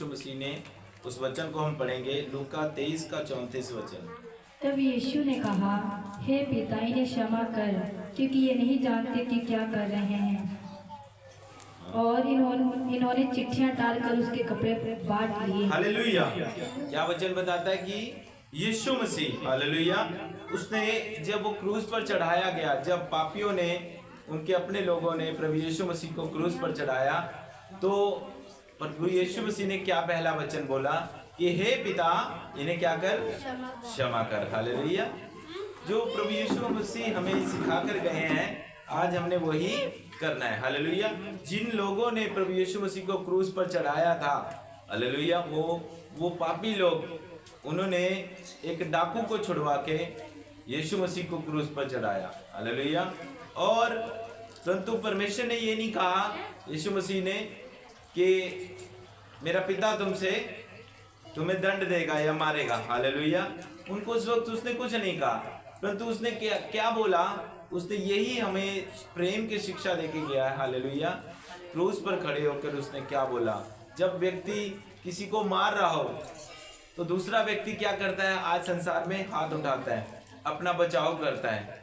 मसीह ने, उस वचन को हम पढ़ेंगे, लूका 23 का 34 वचन। तब यीशु ने कहा, हे पिता, इन्हें क्षमा कर, क्योंकि ये नहीं जानते कि क्या कर रहे हैं। और इन्होंने चिट्ठियां डालकर उसके कपड़े बांट लिए। हालेलुया। क्या वचन बताता है कि यीशु मसीह, हालेलुया, उसने जब वो क्रूस पर चढ़ाया गया, जब पापियों ने, उनके अपने लोगों ने प्रभु यीशु मसीह को क्रूस पर चढ़ाया, तो प्रभु यीशु मसीह ने क्या पहला वचन बोला कि हे पिता, इन्हें क्या कर, क्षमा कर। हालेलुया। जो प्रभु यीशु मसीह हमें सिखा कर गए हैं, आज हमने वही करना है। हालेलुया। जिन लोगों ने प्रभु यीशु मसीह को क्रूस पर चढ़ाया था, हालेलुया, वो पापी लोग, उन्होंने एक डाकू को छुड़वा के यीशु मसीह को क्रूस पर चढ़ाया। हालेलुया। और परंतु परमेश्वर ने ये नहीं कहा, यीशु मसीह ने, कि मेरा पिता तुम्हें दंड देगा या मारेगा। हालेलुया। उनको उस वक्त उसने कुछ नहीं कहा, परंतु उसने क्या बोला, उसने यही हमें प्रेम की शिक्षा देके गया है। हालेलुया। क्रूस पर खड़े होकर उसने क्या बोला, जब व्यक्ति किसी को मार रहा हो तो दूसरा व्यक्ति क्या करता है, आज संसार में हाथ उठाता है, अपना बचाव करता है।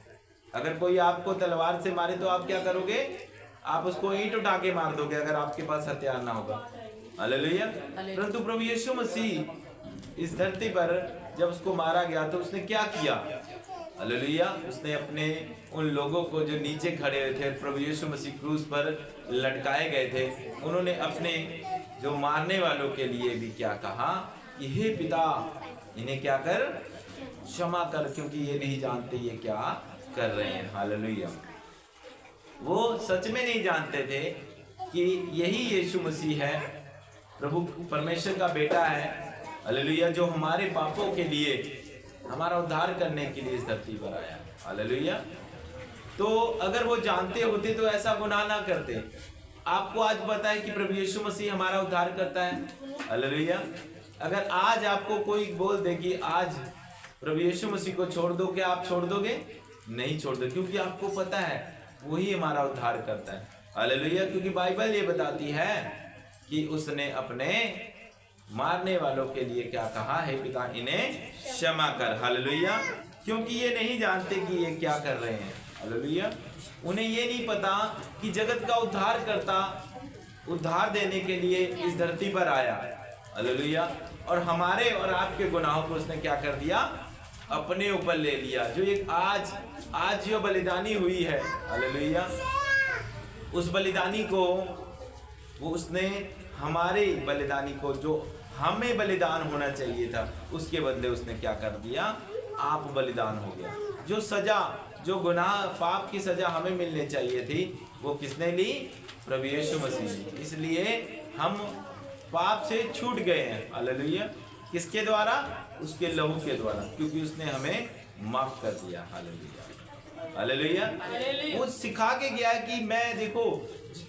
अगर कोई आपको तलवार से मारे तो आप क्या करोगे, आप उसको ईंट उठा के मार दोगे, अगर आपके पास हथियार ना होगा। हालेलुया। परंतु प्रभु यीशु मसीह इस धरती पर जब उसको मारा गया तो उसने क्या किया, हालेलुया, उसने अपने उन लोगों को जो नीचे खड़े हुए थे, प्रभु यीशु मसीह क्रूस पर लटकाए गए थे, उन्होंने अपने जो मारने वालों के लिए भी क्या कहा कि हे पिता, इन्हें क्या कर, क्षमा कर, क्योंकि ये नहीं जानते ये क्या कर रहे हैं। हालेलुया। वो सच में नहीं जानते थे कि यही यीशु मसीह है, प्रभु परमेश्वर का बेटा है। हालेलुया। जो हमारे पापों के लिए, हमारा उद्धार करने के लिए इस धरती पर आया। हालेलुया। तो अगर वो जानते होते तो ऐसा गुनाह ना करते। आपको आज पता है कि प्रभु यीशु मसीह हमारा उद्धार करता है। हालेलुया। अगर आज आपको कोई बोल दे कि आज प्रभु यीशु मसीह को छोड़ दो, क्या आप छोड़ दोगे? नहीं छोड़ दो, क्योंकि आपको पता है वही हमारा उद्धार करता है। हालेलुया। क्योंकि बाइबल ये बताती है कि उसने अपने मारने वालों के लिए क्या कहा, हे पिता, इन्हें क्षमा कर। हालेलुया। क्योंकि ये नहीं जानते कि ये क्या कर रहे हैं। हालेलुया। उन्हें ये नहीं पता कि जगत का उद्धार करता उद्धार देने के लिए इस धरती पर आया। हालेलुया। और हमारे और आपके गुनाहों को उसने क्या कर दिया, अपने ऊपर ले लिया। जो एक आज जो बलिदानी हुई है, हालेलुया, उस बलिदानी को वो उसने, हमारे बलिदानी को, जो हमें बलिदान होना चाहिए था, उसके बदले उसने क्या कर दिया, आप बलिदान हो गया। जो सजा, जो गुनाह, पाप की सजा हमें मिलने चाहिए थी, वो किसने ली? प्रभु यीशु मसीह ने। इसलिए हम पाप से छूट गए हैं। हालेलुया। किसके द्वारा? उसके लहू के द्वारा, क्योंकि उसने हमें माफ कर दिया। हालेलुया। हालेलुया। वो सिखा के गया कि मैं, देखो,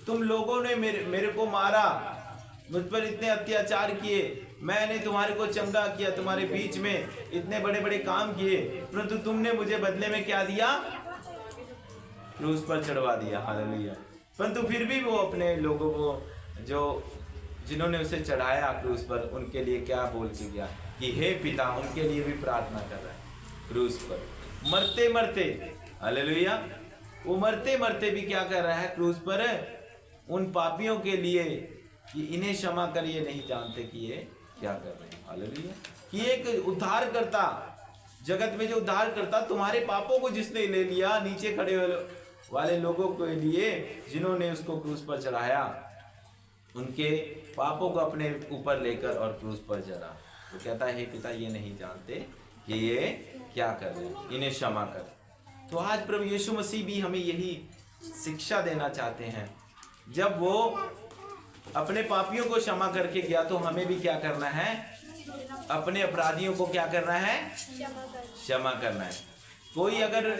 तुम लोगों ने मेरे को मारा, मुझ पर इतने अत्याचार किए, मैंने तुम्हारे को चंगा किया, तुम्हारे बीच में इतने बड़े बड़े काम किए, परंतु तुमने मुझे बदले में क्या दिया? क्रूस पर चढ़वा दिया। हालेलुया। परंतु फिर भी वो अपने लोगों को, जिन्होंने उसे चढ़ाया क्रूस पर, उनके लिए क्या बोल के गया कि हे पिता, उनके लिए भी प्रार्थना कर रहा है क्रूस पर, मरते मरते। हालेलुया। वो मरते मरते भी क्या कर रहा है क्रूस पर, उन पापियों के लिए कि इन्हें क्षमा कर, ये नहीं जानते कि ये क्या कर रहे हैं। हालेलुया। कि एक उद्धार करता, जगत में जो उद्धार करता, तुम्हारे पापों को जिसने ले लिया, नीचे खड़े वाले लोगों के लिए, जिन्होंने उसको क्रूस पर चढ़ाया, उनके पापों को अपने ऊपर लेकर और क्रूस पर चढ़ा। तो कहता है, हे पिता, ये नहीं जानते कि ये क्या कर रहे हैं, इन्हें क्षमा कर। तो आज प्रभु यीशु मसीह भी हमें यही शिक्षा देना चाहते हैं। जब वो अपने पापियों को क्षमा करके गया, तो हमें भी क्या करना है, अपने अपराधियों को क्या करना है, क्षमा करना है। कोई अगर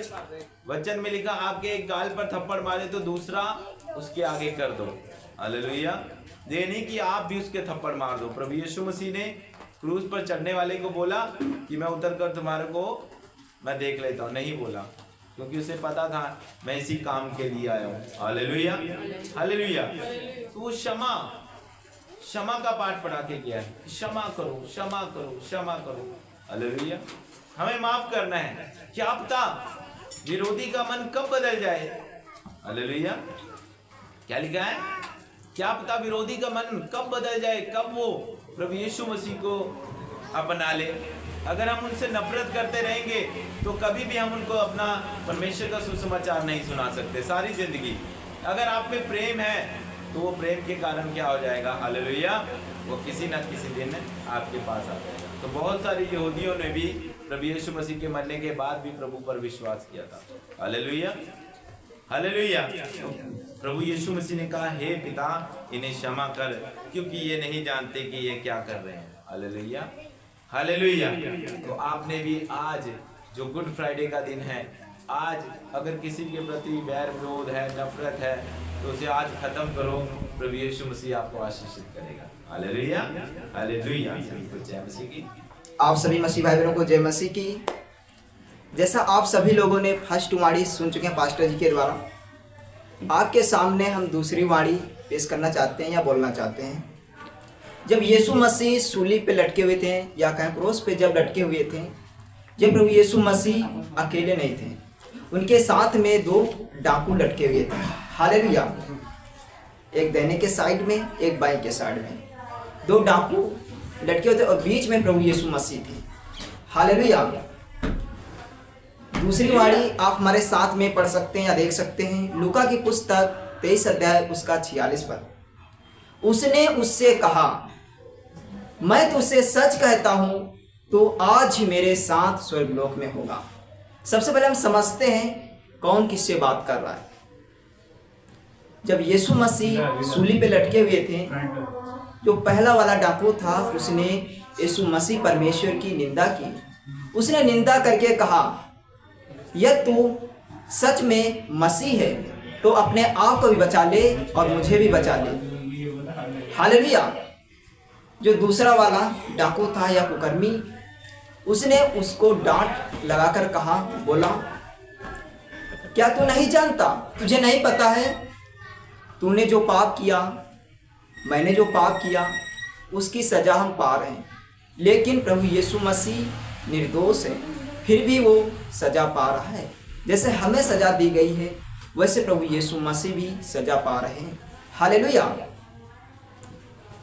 वचन में लिखा आपके एक गाल पर थप्पड़ मारे तो दूसरा उसके आगे कर दो। हालेलुया। ये नहीं कि आप भी उसके थप्पड़ मार दो। प्रभु यीशु मसीह ने क्रूस पर चढ़ने वाले को बोला कि मैं उतर कर तुम्हारे को मैं देख लेता हूँ, नहीं बोला, क्योंकि उसे पता था मैं इसी काम के लिए आया हूँ। हालेलुया। हालेलुया। तो वो क्षमा का पाठ पढ़ा के गया है, क्षमा करो, क्षमा करो, क्षमा करो। हालेलुया। हमें माफ करना है। क्या पता विरोधी का मन कब बदल जाए। हालेलुया। क्या लिखा है? क्या पता विरोधी का मन कब बदल जाए, कब वो प्रभु यीशु मसीह को अपना ले। अगर हम उनसे नफरत करते रहेंगे तो कभी भी हम उनको अपना परमेश्वर का सुसमाचार नहीं सुना सकते सारी जिंदगी। अगर आप में प्रेम है तो वो प्रेम के कारण क्या हो जाएगा? हालेलुया, वो किसी न किसी दिन आपके पास आ जाएगा। तो बहुत सारे यहूदियों ने भी प्रभु यीशु मसीह के मरने के बाद भी प्रभु पर विश्वास किया था। Hallelujah, hallelujah. प्रभु यीशु मसीह ने कहा, हे पिता इन्हें क्षमा कर, क्योंकि ये नहीं जानते कि ये क्या कर रहे हैं। Hallelujah, hallelujah. तो आपने भी आज जो गुड फ्राइडे का दिन है, आज अगर किसी के प्रति बैर विरोध है, नफरत है, तो उसे आज खत्म करो। प्रभु यीशु मसीह आपको आशीषित करेगा। Hallelujah, hallelujah. जय मसीह की। आप सभी मसीह भाई बहनों को जय मसीह की। जैसा आप सभी लोगों ने फर्स्ट वाणी सुन चुके हैं पास्टर जी के द्वारा, आपके सामने हम दूसरी वाणी पेश करना चाहते हैं या बोलना चाहते हैं। जब यीशु मसीह सूली पे लटके हुए थे या कहें क्रोस पे जब लटके हुए थे, जब प्रभु यीशु मसीह अकेले नहीं थे, उनके साथ में 2 डाकू लटके हुए थे। हालेलुया। एक दाहिने के साइड में, एक बाएं के साइड में 2 डाकू लटके हुए थे और बीच में प्रभु यीशु मसीह थे। हालेलुया। दूसरी वाणी आप हमारे साथ में पढ़ सकते हैं या देख सकते हैं, लूका की पुस्तक 23 अध्याय उसका 46 पद। उसने उससे कहा, मैं तुझसे सच कहता हूं, तो आज ही मेरे साथ स्वर्गलोक में होगा। सबसे पहले हम समझते हैं कौन किससे बात कर रहा है। जब यीशु मसीह सूली पे लटके हुए थे, जो पहला वाला डाकू था उसने यीशु मसीह परमेश्वर की निंदा की। उसने निंदा करके कहा, यह तू सच में मसीह है तो अपने आप को भी बचा ले और मुझे भी बचा ले। हालेलुया। जो दूसरा वाला डाकू था या कुकर्मी, उसने उसको डांट लगाकर कहा, बोला, क्या तू नहीं जानता, तुझे नहीं पता है, तूने जो पाप किया, मैंने जो पाप किया, उसकी सजा हम पा रहे हैं। लेकिन प्रभु यीशु मसीह निर्दोष है, फिर भी वो सजा पा रहा है। जैसे हमें सजा दी गई है, वैसे प्रभु यीशु मसीह भी सजा पा रहे हैं। हालेलुया।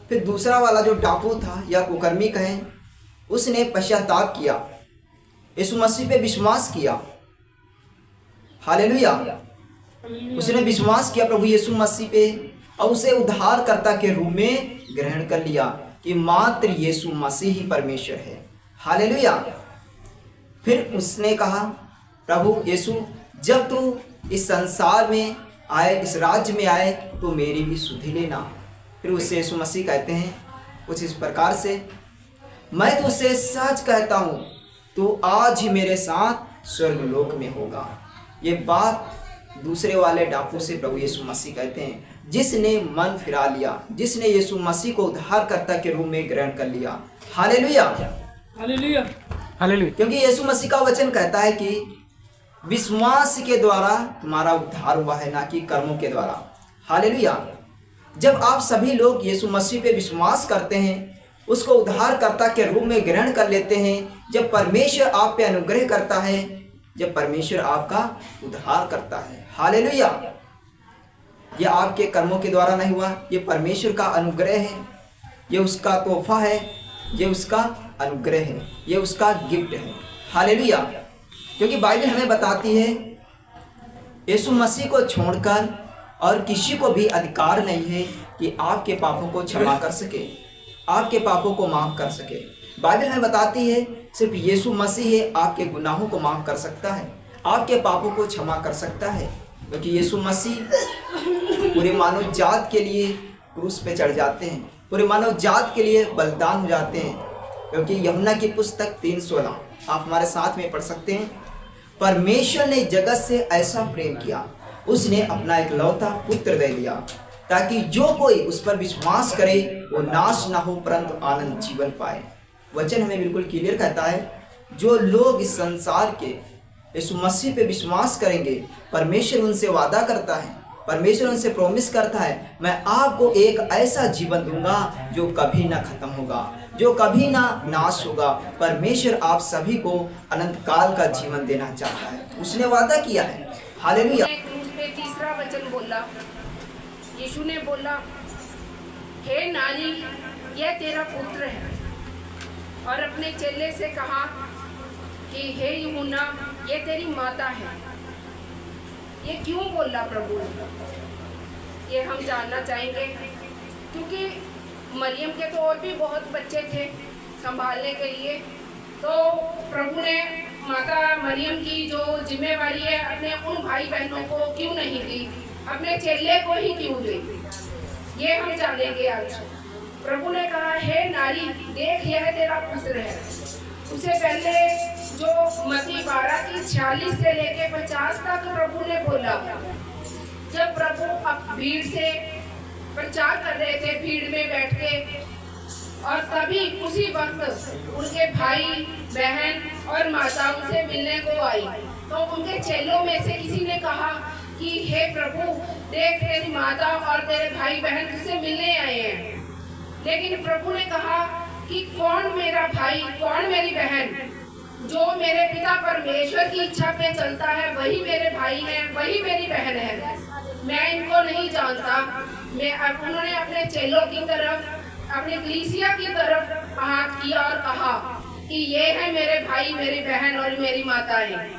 फिर दूसरा वाला जो डाकू था या कुकर्मी कहें, उसने पश्चाताप किया, यीशु मसीह पे विश्वास किया। हालेलुया। उसने विश्वास किया प्रभु यीशु मसीह पे और उसे उद्धारकर्ता के रूप में ग्रहण कर लिया कि मात्र यीशु मसीह ही परमेश्वर है। हालेलुया। फिर उसने कहा, प्रभु यीशु, जब तू इस संसार में आए, इस राज्य में आए, तो मेरी भी सुधि लेना। फिर उससे यीशु मसीह कहते हैं कुछ इस प्रकार से, मैं तो उससे सच कहता हूँ, तो आज ही मेरे साथ स्वर्गलोक में होगा। ये बात दूसरे वाले डाकू से प्रभु यीशु मसीह कहते हैं, जिसने मन फिरा लिया, जिसने यीशु मसीह को उद्धारकर्ता के रूप में ग्रहण कर लिया। Hallelujah, hallelujah, hallelujah. क्योंकि यीशु मसीह का वचन कहता है कि विश्वास के द्वारा तुम्हारा उद्धार हुआ है, ना कि कर्मों के द्वारा। हालेलुया। जब आप सभी लोग यीशु मसीह पे विश्वास करते हैं, उसको उद्धारकर्ता के रूप में ग्रहण कर लेते हैं, जब परमेश्वर आप पे अनुग्रह करता है, जब परमेश्वर आपका उद्धार करता है। हालेलुया। यह आपके कर्मों के द्वारा नहीं हुआ, ये परमेश्वर का अनुग्रह है, ये उसका तोहफा है, ये उसका अनुग्रह है, ये उसका गिफ्ट है। हालेलुया। क्योंकि बाइबल हमें बताती है यीशु मसीह को छोड़कर और किसी को भी अधिकार नहीं है कि आपके पापों को क्षमा कर सके, आपके पापों को माफ़ कर सके। बाइबल हमें बताती है सिर्फ यीशु मसीह है आपके गुनाहों को माफ़ कर सकता है, आपके पापों को क्षमा कर सकता है। क्योंकि यीशु मसीह पूरे मानव जात के लिए क्रूस पे चढ़ जाते हैं, पूरे मानव जात के लिए बलिदान हो जाते हैं। क्योंकि यूहन्ना की पुस्तक 3:16 आप हमारे साथ में पढ़ सकते हैं, परमेश्वर ने जगत से ऐसा प्रेम किया, उसने अपना इकलौता पुत्र दे दिया, ताकि जो कोई उस पर विश्वास करे वो नाश ना हो परंतु आनंद जीवन पाए। वचन हमें बिल्कुल क्लियर कहता है, जो लोग इस संसार के यीशु मसीह पे विश्वास करेंगे, परमेश्वर उनसे वादा करता है परमेश्वर उनसे प्रॉमिस करता है, मैं आपको एक ऐसा जीवन दूंगा जो कभी ना खत्म होगा, जो कभी ना नाश होगा। परमेश्वर आप सभी को अनंत काल का जीवन देना चाहता है, उसने वादा किया है। हालेलुया। क्रूस पे तीसरा वचन बोला, यीशु ने बोला, हे नारी, यह तेरा पुत्र है। और अपने चेले से कहा कि हे यूहन्ना, ये तेरी माता है। ये क्यों बोला प्रभु ने, ये हम जानना चाहेंगे, क्योंकि मरियम के तो और भी बहुत बच्चे थे संभालने के लिए। तो प्रभु ने माता मरियम की जो जिम्मेवारी है अपने उन भाई बहनों को क्यों नहीं दी, अपने चेले को ही क्यों दी, ये हम जानेंगे आज। प्रभु ने कहा, हे नारी, देख यह तेरा पुत्र है। उससे पहले जो मत्ती 12 की 46 से लेके 50 तक प्रभु ने बोला, जब प्रभु अब भीड़ से प्रचार कर रहे थे, भीड़ में बैठ के, और तभी उसी वक्त उनके भाई बहन और माता उनसे मिलने को आई। तो उनके चेलों में से किसी ने कहा कि हे प्रभु, देख तेरी माता और तेरे भाई बहन तुझसे मिलने आए हैं। लेकिन प्रभु ने कहा कि कौन मेरा भाई, कौन मेरी बहन, जो मेरे पिता परमेश्वर की इच्छा पे चलता है वही मेरे भाई हैं, वही मेरी बहन है। मैं इनको नहीं जानता। उन्होंने अपने चेलों की तरफ, अपनी कलीसिया की तरफ हाथ किया और कहा कि ये है मेरे भाई, मेरी बहन और मेरी माता है,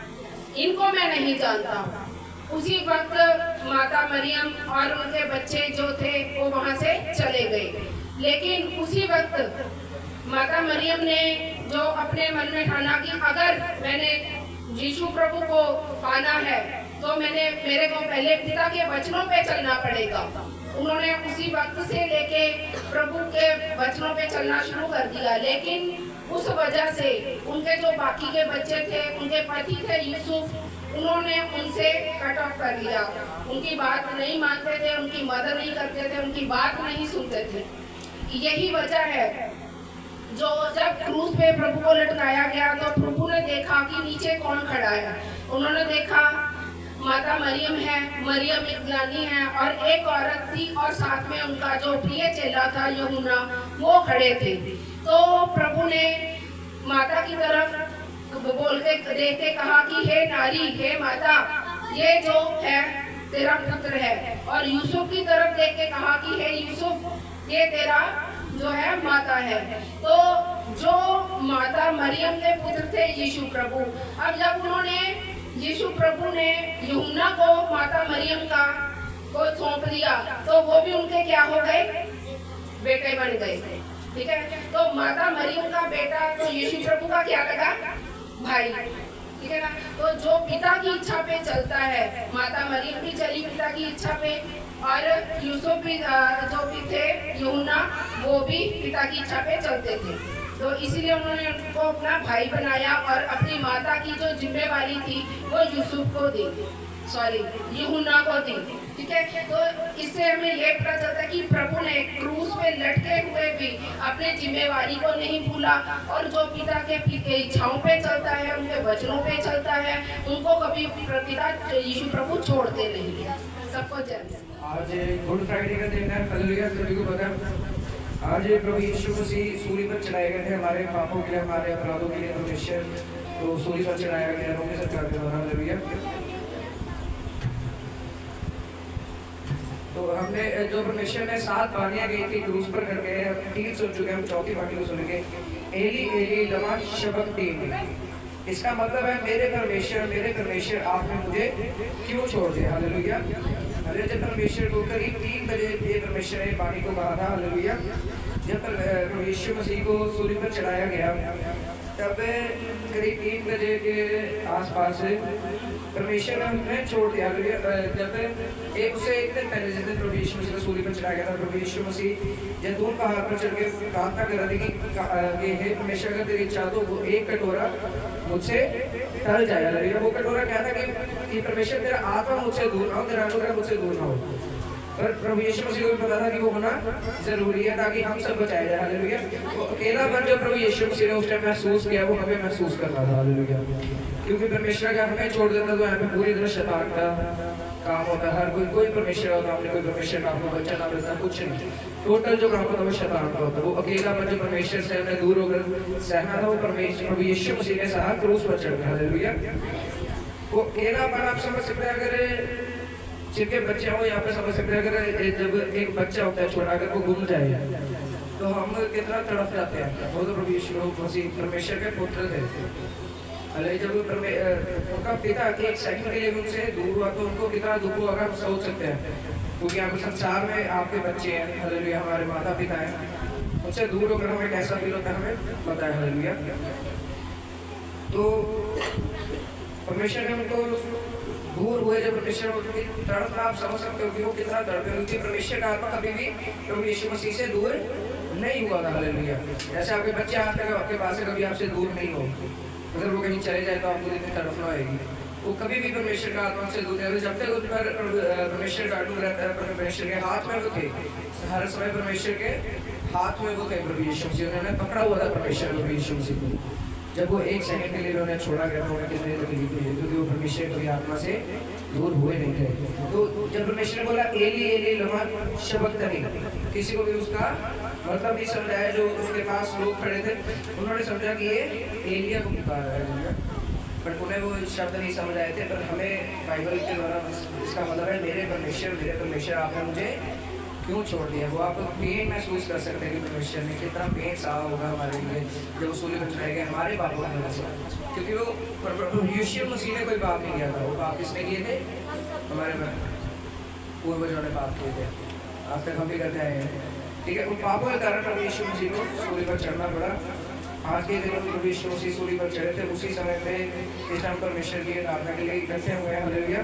इनको मैं नहीं जानता। उसी वक्त माता मरियम और उनके बच्चे जो थे वो वहाँ से चले गए। लेकिन उसी वक्त माता मरियम ने जो अपने मन में ठाना कि अगर मैंने यीशु प्रभु को पाना है तो मेरे को पहले पिता के वचनों पे चलना पड़ेगा। उन्होंने उसी वक्त से लेके प्रभु के वचनों पे चलना शुरू कर दिया। लेकिन उस वजह से उनके जो बाकी के बच्चे थे, उनके पति थे यूसुफ, उन्होंने उनसे कट ऑफ कर लिया। उनकी बात नहीं मानते थे, उनकी मदद नहीं करते थे, उनकी बात नहीं सुनते थे। यही वजह है जो जब क्रूस पे प्रभु को लटकाया गया तो प्रभु ने देखा कि नीचे कौन खड़ा है। उन्होंने देखा माता मरियम है, मरियम मगदलीनी है और एक औरत थी और साथ में उनका जो प्रिय चेला था यूहन्ना, वो खड़े थे। तो प्रभु ने माता की तरफ बोल के देखते कहा कि हे नारी, हे माता, ये जो है तेरा पुत्र है। और यूसुफ की तरफ देख के कहा कि हे यूसुफ, ये तेरा जो है माता है। तो जो माता मरियम के पुत्र थे यीशु प्रभु, अब जब उन्होंने यीशु प्रभु ने यूहन्ना को माता मरियम का को सौंप दिया तो वो भी उनके क्या हो गए, बेटे बन गए। ठीक है, तो माता मरियम का बेटा तो यीशु प्रभु का क्या लगा, भाई। ठीक है ना। तो जो पिता की इच्छा पे चलता है, माता मरियम भी चली पिता की इच्छा पे, और यूसुफ भी जो भी थे यूहन्ना, वो भी पिता की इच्छा पे चलते थे। तो इसीलिए उन्होंने उनको अपना भाई बनाया और अपनी माता की जो जिम्मेवारी थी वो यूसुफ को दी, यूहन्ना को दी। ठीक है, तो इससे हमें ये पता चलता है कि प्रभु ने क्रूस पे लटके हुए भी अपने जिम्मेवारी को नहीं भूला, और जो पिता के इच्छाओं पे चलता है, उनके वचनों पे चलता है, उनको कभी पिता यीशु प्रभु छोड़ते नहीं है। सबको जय। आज गुड फ्राइडे का दिन है। हालेलुया। सभी को पता आज प्रभु यीशु मसीह सूली पर चढ़ाए गए थे हमारे पापों के लिए, हमारे अपराधों के लिए। परमेश्वर तो सूली पर चढ़ाया गया रोमी सरकार के द्वारा। हालेलुया। तो हमने जो परमेश्वर ने 7 वाणियां गई थी क्रूस पर करके 3 सुन चुके हैं, हम 4थी वाणी को सुनेंगे। एली एली लमा शबक्तनी, इसका मतलब है मेरे परमेश्वर आपने मुझे क्यों छोड़ दिया। हालेलुया। जब परमेश्वर को करीब 3 बजे ये परमेश्वर ने वाणी को कहा था। हालेलुया। जब यीशु मसीह को सूली पर चढ़ाया गया तब करीब 3 बजे के आसपास परमेश्वर ने उन्हें छोड़ दिया। जब उससे एक दिन पहले, जिस दिन प्रभु यीशु मसीह को सूली पर चढ़ाया गया था, प्रभु यीशु मसीह जैतून पहाड़ पर चढ़ के प्रार्थना कर रहे थे कि हे परमेश्वर, अगर तेरी इच्छा तो वो एक कटोरा मुझसे टल जाएगा। वो कटोरा क्या था कि परमेश्वर तेरा आत्मा मुझसे दूर ना हो, तेरा अनुग्रह मुझसे दूर ना हो। पर प्रभु यीशु मसीह को भी पता था कि वो होना जरूरी है ताकि हम सब बचाए जाए। हालेलुया। वो अकेलापन जो प्रभु यीशु मसीह ने उस टाइम महसूस किया वो हमें महसूस करना था। हालेलुया। क्योंकि परमेश्वर अगर हमें छोड़ देता तो यहाँ पे पूरी तरह शैतान का काम होता है। हर कोई परमेश्वर होता, हमने कोई परमेश्वर का आपको बच्चा ना मिलता, कुछ नहीं। टोटल जो काम होता है वो शैतान का होता है। वो अकेलापन जो परमेश्वर से हमने दूर होकर सहना था वो परमेश्वर प्रभु यीशु मसीह ने सहा क्रूस पर चढ़ गया। हालेलुया। वो अकेलापन आप समझ सकते हैं, अगर जिनके बच्चे हो यहाँ पे समझ सकते हैं, अगर जब एक बच्चा होता है छोटा, अगर वो गुम जाए तो हम कितना तड़प जाते हैं। वो तो प्रभु यीशु मसीह परमेश्वर के पुत्र थे। अरे जब उनका पिता एक सेकंड के लिए उनसे दूर हुआ तो उनको कितना दुख हुआ आप सोच सकते हैं। क्योंकि यहाँ संसार में आपके बच्चे हैं, हालेलुया, हमारे माता पिता हैं, उनसे दूर होकर हमें कैसा फील होता है हमें पता है। हालेलुया। तो परमेश्वर ने उनको दूर हुए जब परमेश्वर उनकी तड़प आप समझ सकते हो कि वो कितना तड़पे, क्योंकि परमेश्वर का आत्मा कभी भी प्रभु यीशु मसीह से दूर नहीं हुआ था। हालेलुया। जैसे आपके बच्चे आज तक आपके पास से कभी आपसे दूर नहीं हो, अगर वो कहीं चले जाए तो आपको इतनी तड़प ना आएगी। वो कभी भी परमेश्वर का आत्मा से दूर नहीं, जब तक उन पर परमेश्वर का अटूट रहता है। परमेश्वर के हाथ में वो थे, हर समय परमेश्वर के हाथ में वो थे प्रभु यीशु मसीह। उन्होंने पकड़ा हुआ था परमेश्वर प्रभु यीशु मसीह को। जब वो एक सेकंड के लिए उन्हें छोड़ा गया तो उन्हें कितनी तकलीफ हुई, क्योंकि वो परमेश्वर की आत्मा से दूर हुए नहीं थे। तो जब परमेश्वर ने बोला एली एली लमा शबक्तनी, किसी को भी उसका मतलब नहीं समझाया। जो उनके पास लोग खड़े थे उन्होंने समझा कि ये एलिया को पुकार रहा है, बट उन्हें वो शब्द नहीं समझ आए थे। पर हमें बाइबल के द्वारा इसका मतलब है मेरे परमेश्वर आपने मुझे क्यों छोड़ दिया। वो आप पेन महसूस कर सकते हैं कि परमेश्वर ने कितना पेन सहा होगा हमारे लिए जब वो सूली पर चढ़ाए गए हमारे पापों की वजह से। क्योंकि वो यीशु मसीह ने कोई पाप नहीं किया था, वो पाप किसने किए थे? हमारे पूर्वजों ने पाप किए थे, आज तक हम भी करते आए हैं। ठीक है, उन पापों के कारण प्रभु यीशु मसीह को सूली पर चढ़ना पड़ा। आज के दिन प्रभु यीशु मसीह सूली पर चढ़े थे, उसी समय पे इस टाइम परमेश्वर की आराधना के लिए इकट्ठे हुए हैं। हालेलुया।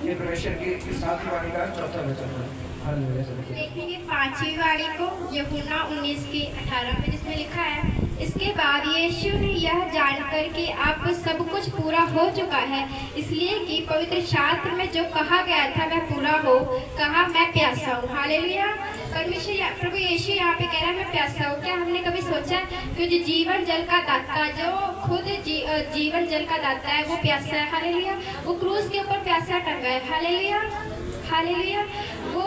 ये परमेश्वर की 7वीं वाणी का 4था वचन है। देखेंगे 5वीं वाणी को यूहन्ना 19:18 में, जिसमें लिखा है, इसके बाद यीशु ने यह जानकर कि अब सब कुछ पूरा हो चुका है, इसलिए कि पवित्र शास्त्र में जो कहा गया था वह पूरा हो, कहा मैं प्यासा हूँ। हालेलुया। परमेश्वर प्रभु यीशु यहाँ पे कह रहा है मैं प्यासा हूँ। क्या हमने कभी सोचा कि जो जीवन जल का दाता, जो खुद जीवन जल का दाता है, वो प्यासा है? हालेलुया। वो क्रूस के ऊपर प्यासा टंगा है। हालेलुया। हालेलुया। वो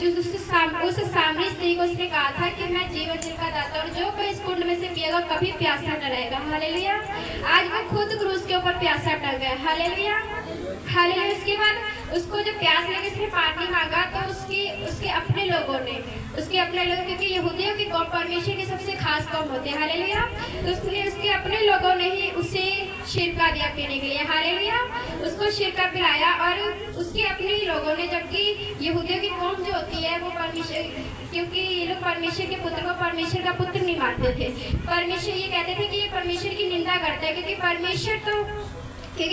जो उस सामरी स्त्री को उसने कहा था कि मैं जीवन जल का दाता, और जो कोई इस कुंड में से पिएगा कभी प्यासा न रहेगा। हालेलुया। आज वो खुद क्रूस के ऊपर प्यासा टंगा है। हालेलुया। हालेलुया। उसके बाद उसको जब प्यास लगी उसने पानी मांगा तो उसके अपने लोगों ने, क्योंकि यहूदियों की कौम परमेश्वर की सबसे खास कौम होती है। हालेलुया। तो इसलिए उसके अपने लोगों ने ही उसे शिरका दिया पीने के लिए। हालेलुया। उसको शिरका पिलाया, और उसके अपने लोगों ने, जबकि यहूदियों की कौम जो होती है वो परमेश्वर, क्योंकि ये लोग परमेश्वर के पुत्र को परमेश्वर का पुत्र नहीं मानते थे। परमेश्वर ये कहते थे कि ये परमेश्वर की निंदा करते हैं, क्योंकि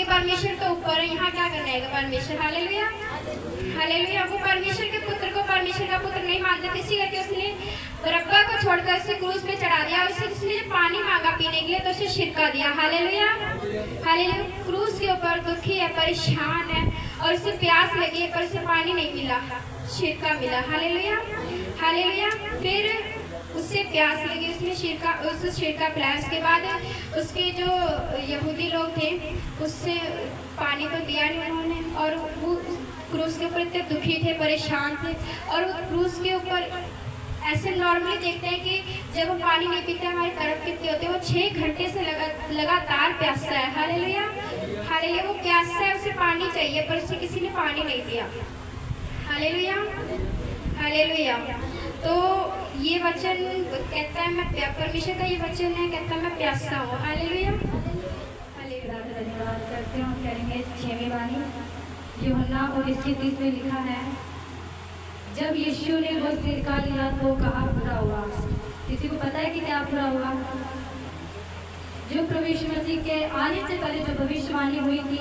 परमेश्वर तो ऊपर है, यहाँ क्या करना है परमेश्वर। हालेलुया। हालेलुया। वो परमेश्वर के पुत्र को परमेश्वर का पुत्र नहीं मानते थे, इसी करके उसने बरअब्बा को छोड़कर उसे क्रूस पे चढ़ा दिया। उसने जब पानी मांगा पीने के लिए तो उसे शिरका दिया। हालेलुया। हालेलुया। क्रूस के ऊपर दुखी है, परेशान है, और उसे प्यास लगी है पर उसे पानी नहीं मिला, शिरका मिला। हालेलुया। हालेलुया। फिर उससे प्यास लगी, उसने शिरका पिलाया। उसके बाद उसके जो यहूदी लोग थे उससे पानी तो दिया नहीं उन्होंने, और वो क्रूस के ऊपर इतने दुखी थे, परेशान थे। और वो क्रूस के ऊपर ऐसे नॉर्मली देखते हैं कि जब हम पानी नहीं पीते हमारी तड़प कितनी होती है। वो 6 घंटे से लगातार प्यासा है। हालेलुया। हालेलुया। वो प्यासा है, उसे पानी चाहिए, पर उसे किसी ने पानी नहीं दिया। हालेलुया। हालेलुया। तो ये वचन कहता है मैं परमेश्वर का ये वचन है, कहता है मैं प्यासा हूँ। हालेलुया। धन्यवाद करते हैं। हम करेंगे 6वीं वाणी यूहन्ना 19:30 में लिखा है, जब यीशु ने वो सिरका लिया तो कहा पूरा हुआ। किसी को पता है कि क्या पूरा हुआ? जो प्रभु यीशु मसीह के आने से पहले जो भविष्यवाणी हुई थी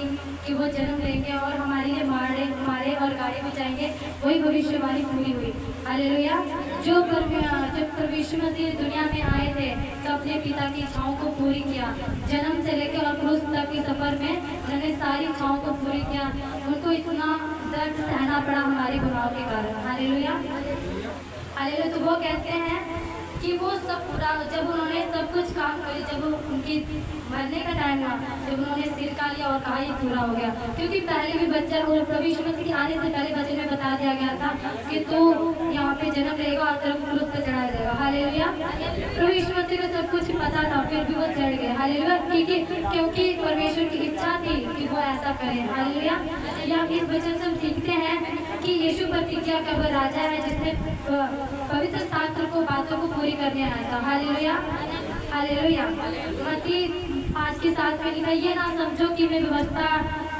कि वो जन्म लेंगे और हमारे लिए मारे और गाड़ी बचाएंगे, वही भविष्यवाणी पूरी हुई। हालेलुया। जब प्रभु यीशु मसीह दुनिया में आए थे तो अपने पिता की इच्छाओं को पूरी किया। जन्म से लेकर और क्रूस तक के सफर में उन्होंने सारी इच्छाओं को पूरी किया। उनको इतना दर्द सहना पड़ा हमारे गुनाहों के कारण। Hallelujah, hallelujah. तो वो कहते हैं कि वो सब पूरा, जब उन्होंने सब कुछ काम करे, जब उनकी मरने का टाइम हुआ, जब उन्होंने सिर का लिया और कहा ये पूरा हो गया, क्योंकि पहले भी बच्चा और प्रभु यीशु मसीह के आने से पहले बच्चे में बता दिया गया था कि तू यहाँ पे जन्म लेगा और तेरे को क्रूस पर चढ़ाया जाएगा। हालेलुया। प्रभु यीशु मसीह को सब कुछ पता था, फिर भी वो चढ़ गए। हालेलुया, क्योंकि परमेश्वर की इच्छा थी कि वो ऐसा करे। हालेलुया। या इस वचन से हम सीखते हैं कि यीशु प्रतिज्ञा का वो राजा है जिसने पवित्र शास्त्र को बातों को पूरी करने आया था। Hallelujah, hallelujah. मत्ती 5:7 में लिखा, ये ना समझो कि मैं व्यवस्था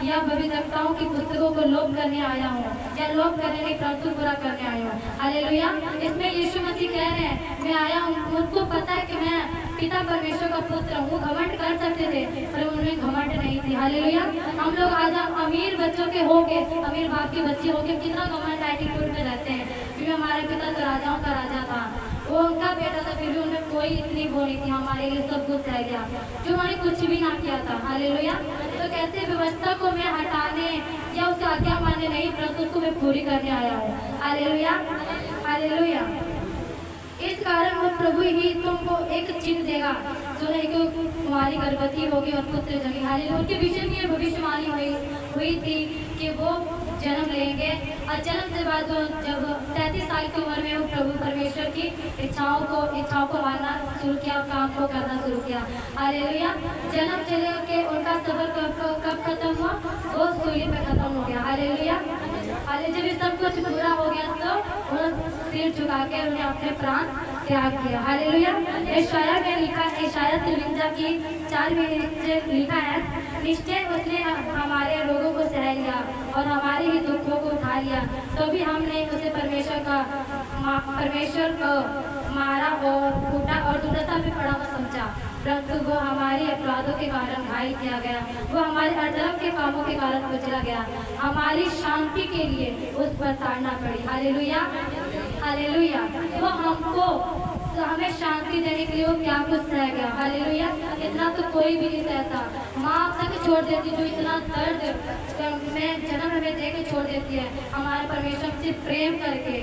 या भविष्यवक्ताओं की पुस्तकों को लोप करने आया हूँ या लोप करने के परंतु पूरा करने आया हूँ। हालेलुया। इसमें यीशु मसीह कह रहे हैं मैं आया हूँ, मुझको पता है कि मैं पिता परमेश्वर का पुत्र हूँ। घमंड कर सकते थे पर उनमें घमंड नहीं थी। हालेलुया। हम लोग आज अमीर बच्चों के होके, अमीर बाप के बच्चे होके कितना घमंड एटीट्यूड में रहते हैं, क्योंकि हमारा पिता तो राजाओं का राजा था, वो उनका बेटा था, फिर भी उनमें कोई इतनी वो नहीं थी, हमारे लिए सब कुछ रह गया जो उन्होंने कुछ भी ना किया था। हालेलुया। तो कहते हैं व्यवस्था को मैं हटाने या उसका आज्ञा मानने नहीं, परंतु उसको मैं पूरी करने आया हूँ। Hallelujah, hallelujah. इस कारण वो प्रभु ही तुमको एक चिन्ह देगा, जो है कि तुम्हारी गर्भवती होगी और पुत्र जन्मेगा। हालेलुया। उनके विषय में भविष्यवाणी हुई थी कि वो जन्म लेंगे और जन्म के बाद जब 33 साल की उम्र में वो प्रभु परमेश्वर की इच्छाओं को मानना शुरू किया, काम को करना शुरू किया। हालेलुया। जन्म से लेके उनका सफर कब खत्म हुआ? वो सूली पे खत्म हो गया। हालेलुया। जब ये सब कुछ पूरा हो गया तो उन्होंने सिर झुका के उन्हें अपने प्राण त्याग किया। हालेलुया। यशायाह में लिखा है, यशायाह 53:4 में लिखा है, निश्चय उसने हमारे रोगों को सह लिया और हमारे ही दुखों को उठा लिया, तो भी हमने उसे परमेश्वर को मारा और कूटा और दुर्दशा में पड़ा हुआ समझा, परंतु वो हमारे अपराधों के कारण घायल किया गया, वो हमारे अधर्म के कामों के कारण कुचला गया, हमारी शांति के लिए उस पर ताड़ना पड़ी। Hallelujah, hallelujah. वो हमें शांति देने के लिए वो क्या कुछ सह गया। हालेलुया। इतना तो कोई भी नहीं सहता। माँ तक छोड़ देती, जो इतना दर्द में जन्म हमें दे के छोड़ देती है, हमारे परमेश्वर से प्रेम करके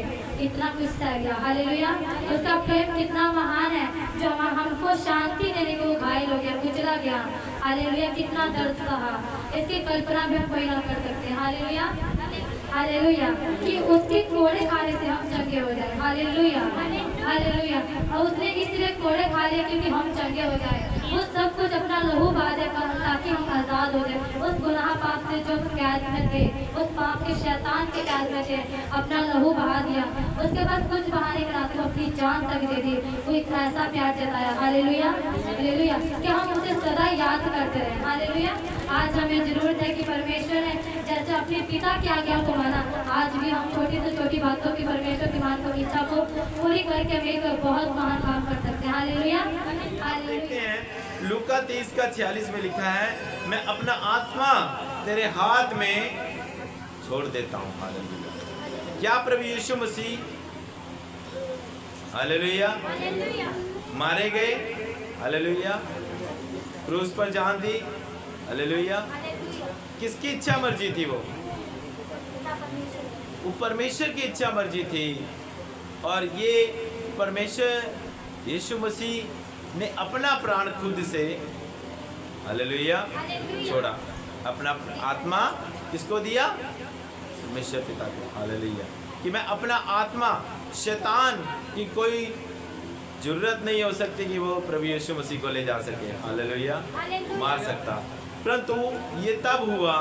इतना कुछ सह गया। हालेलुया। उसका प्रेम कितना महान है, जो हमको शांति देने को घायल हो गया, कुचला गया। हालेलुया। कितना दर्द सहा, इसकी कल्पना भी हम कोई ना कर सकते। Hallelujah, hallelujah. कि उसके कोड़े खाने से हम चंगे हो जाए। Hallelujah, hallelujah. और उसने इसलिए कोड़े खा लिए क्योंकि हम चंगे हो जाए। वो सब कुछ अपना लहू बहा देगा ताकि हम आज़ाद हो जाए उस गुनाह पाप से जो कैद में थे, उस पाप के शैतान के कैद में थे, अपना लहू बहा दिया। उसके बाद कुछ बहाने के नाते अपनी जान तक दे दी। वो एक ऐसा प्यार जताया। Hallelujah, hallelujah. कि हम उसे सदा याद करते रहे। हालेलुया। आज हमें जरूरत है कि परमेश्वर ने जैसे अपने पिता की आज्ञा को माना, आज भी हम छोटी से छोटी बातों की परमेश्वर की मान को इच्छा को पूरी करके हम एक बहुत महान काम कर सकते हैं। Hallelujah, hallelujah. लूका 30:46 में लिखा है, मैं अपना आत्मा तेरे हाथ में छोड़ देता हूँ। हालेलुया। क्या प्रभु यीशु मसीह हालेलुया मारे गए? हालेलुया। क्रूस पर जान दी। हालेलुया। किसकी इच्छा मर्जी थी? वो परमेश्वर की इच्छा मर्जी थी। और ये परमेश्वर यीशु मसीह ने अपना प्राण खुद से हालेलुया छोड़ा, अपना आत्मा किसको दिया? परमेश्वर पिता को। हालेलुया। कि मैं अपना आत्मा, शैतान की कोई जरूरत नहीं हो सकती कि वो प्रभु यीशु मसीह को ले जा सके। हालेलुया। मार सकता, परंतु ये तब हुआ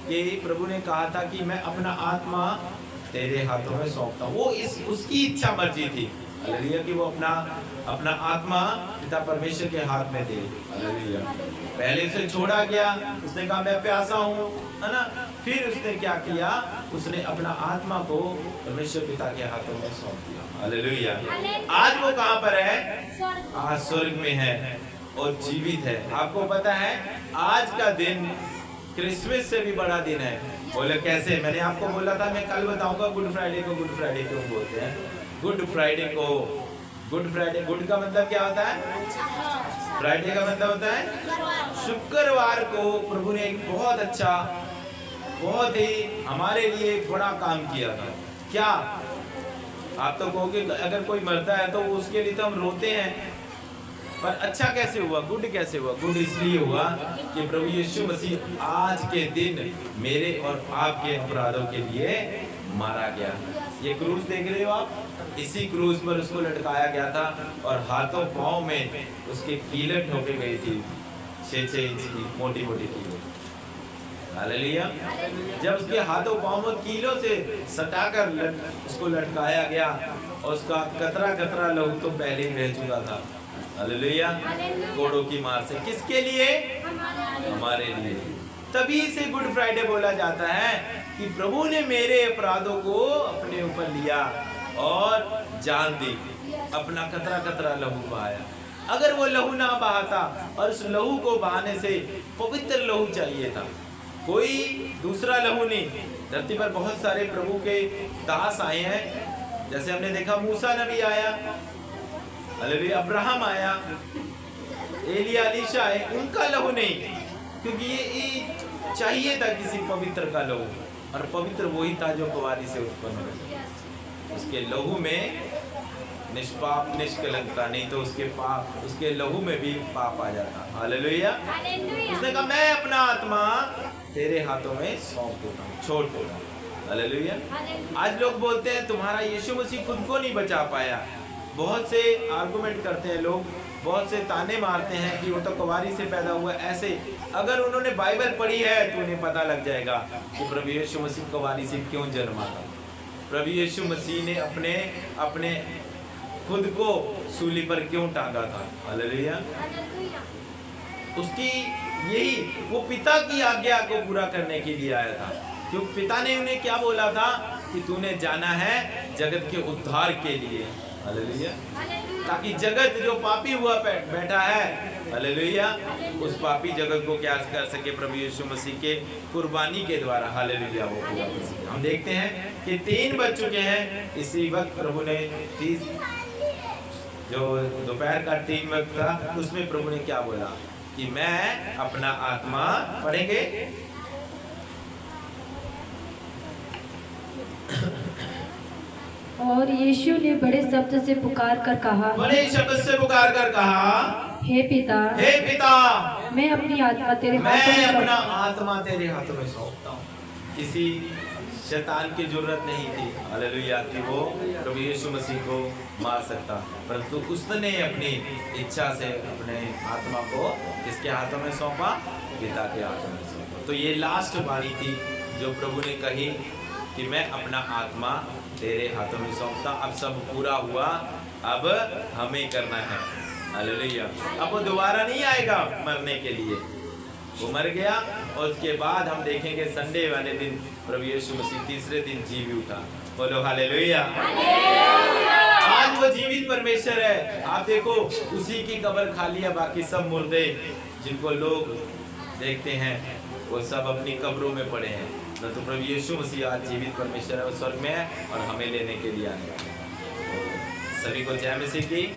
कि प्रभु ने कहा था कि मैं अपना आत्मा तेरे हाथों में सौंपता हूँ। वो उसकी इच्छा मर्जी थी। हालेलुया। कि वो अपना आत्मा पिता परमेश्वर के हाथ में दे। हालेलुया। पहले उसे छोड़ा गया, उसने कहा मैं प्यासा हूँ, है ना। फिर उसने क्या किया? उसने अपना आत्मा को परमेश्वर पिता के हाथों में सौंप दिया। हालेलुया। आज वो कहाँ पर है? आज स्वर्ग में है और जीवित है। आपको पता है आज का दिन क्रिसमस से भी बड़ा दिन है। बोले कैसे? मैंने आपको बोला था, मैं कल बताऊंगा गुड फ्राइडे को गुड फ्राइडे क्यों बोलते हैं। गुड फ्राइडे को गुड फ्राइडे, गुड का मतलब क्या होता है? फ्राइडे का मतलब होता है शुक्रवार को प्रभु ने एक बहुत अच्छा बहुत ही हमारे लिए एक बड़ा काम किया था। क्या आप तो कहोगे अगर कोई मरता है तो उसके लिए तो हम रोते हैं, पर अच्छा कैसे हुआ, गुड कैसे हुआ? गुड इसलिए हुआ कि प्रभु यीशु मसीह आज के दिन मेरे और आपके अपराधों के लिए मारा गया। ये क्रूज देख रहे हो आप, इसी क्रूज पर उसको लटकाया गया था और हाथों पाँव में उसके कीलें ठोके गई थी, 6-6 इंच की मोटी मोटी कीलें। हालेलुया। जब उसके हाथों पाँव में कीलों से सटाकर उसको लटकाया गया और उसका कतरा कतरा लहू तो पहले ही रह चुका था। हालेलुया। कोड़ों की मार से, किसके लिए? हमारे लिए। तभी से गुड फ्राइडे बोला जाता है कि प्रभु ने मेरे अपराधों को अपने ऊपर लिया और जान दी, अपना कतरा कतरा लहू बहाया। अगर वो लहू ना बहाता, और उस लहू को बहाने से पवित्र लहू चाहिए था, कोई दूसरा लहू नहीं। धरती पर बहुत सारे प्रभु के दास आए हैं, जैसे हमने देखा मूसा नबी आया, हालेलुया, अब्राहम आया, एलिया एलीशा आए, उनका लहू नहीं, क्योंकि ये चाहिए था किसी पवित्र का लहू, और पवित्र वही था जो कुंवारी से उत्पन्न हुआ। उसके लहू में निष्पाप निष्कलंकता, नहीं तो उसके लहू में भी पाप आ जाता। हालेलुया। उसने कहा मैं अपना आत्मा तेरे हाथों में सौंप देता हूँ, छोड़ देता हूँ। हालेलुया। आज लोग बोलते हैं तुम्हारा यीशु मसीह खुद को नहीं बचा पाया। बहुत से आर्गुमेंट करते हैं लोग, बहुत से ताने मारते हैं कि वो तो कुंवारी से पैदा हुआ। ऐसे अगर उन्होंने बाइबल पढ़ी है तो उन्हें पता लग जाएगा कि प्रभु यीशु मसीह कुंवारी से क्यों जन्मा था। प्रभु यीशु मसीह ने अपने खुद को सूली पर क्यों टांगा था। हालेलुया। उसकी यही वो पिता की आज्ञा को पूरा करने के लिए आया था, क्योंकि पिता ने उन्हें क्या बोला था कि तूने जाना है जगत के उद्धार के लिए। हालेलुया। ताकि जगत जो पापी हुआ बैठा है, हालेलुया, उस पापी जगत को क्या कर सके प्रभु यीशु मसीह के कुर्बानी के द्वारा। हालेलुया। वो पूरा कर सके। हम देखते हैं कि 3 बज चुके हैं, इसी वक्त प्रभु ने 30 जो दोपहर का 3 वक्त था, उसमें प्रभु ने क्या बोला कि मैं अपना आत्मा, पढ़ेंगे, और यीशु ने बड़े शब्द से पुकार कर कहा, बड़े शब्द से पुकार कर कहा, हे पिता, हे पिता, मैं अपनी आत्मा तेरे हाथों मैं में अपना आत्मा तेरे हाथों में सौंपता हूँ। किसी शैतान की जरूरत नहीं थी, हालेलुया, कि वो प्रभु यीशु मसीह को मार सकता, परंतु उसने अपनी इच्छा से अपने आत्मा को किसके हाथों में सौंपा? पिता के हाथों में सौंपा। तो ये लास्ट बारी थी जो प्रभु ने कही कि मैं अपना आत्मा तेरे हाथों में सौंपता। अब सब पूरा हुआ, अब हमें करना है। हालेलुया। अब वो दोबारा नहीं आएगा मरने के लिए, वो मर गया और उसके बाद हम देखेंगे संडे वाले दिन प्रभु यीशु मसीह तीसरे दिन जी भी उठा। बोलो हालेलुया। आज वो जीवित परमेश्वर है। आप देखो उसी की कब्र खाली है, बाकी सब मुर्दे जिनको लोग देखते हैं वो सब अपनी कब्रों में पड़े हैं। तो प्रभु यीशु मसीह आज जीवित परमेश्वर है, वो स्वर्ग में है और हमें लेने के लिए आएगा। सभी को जय मसीह की।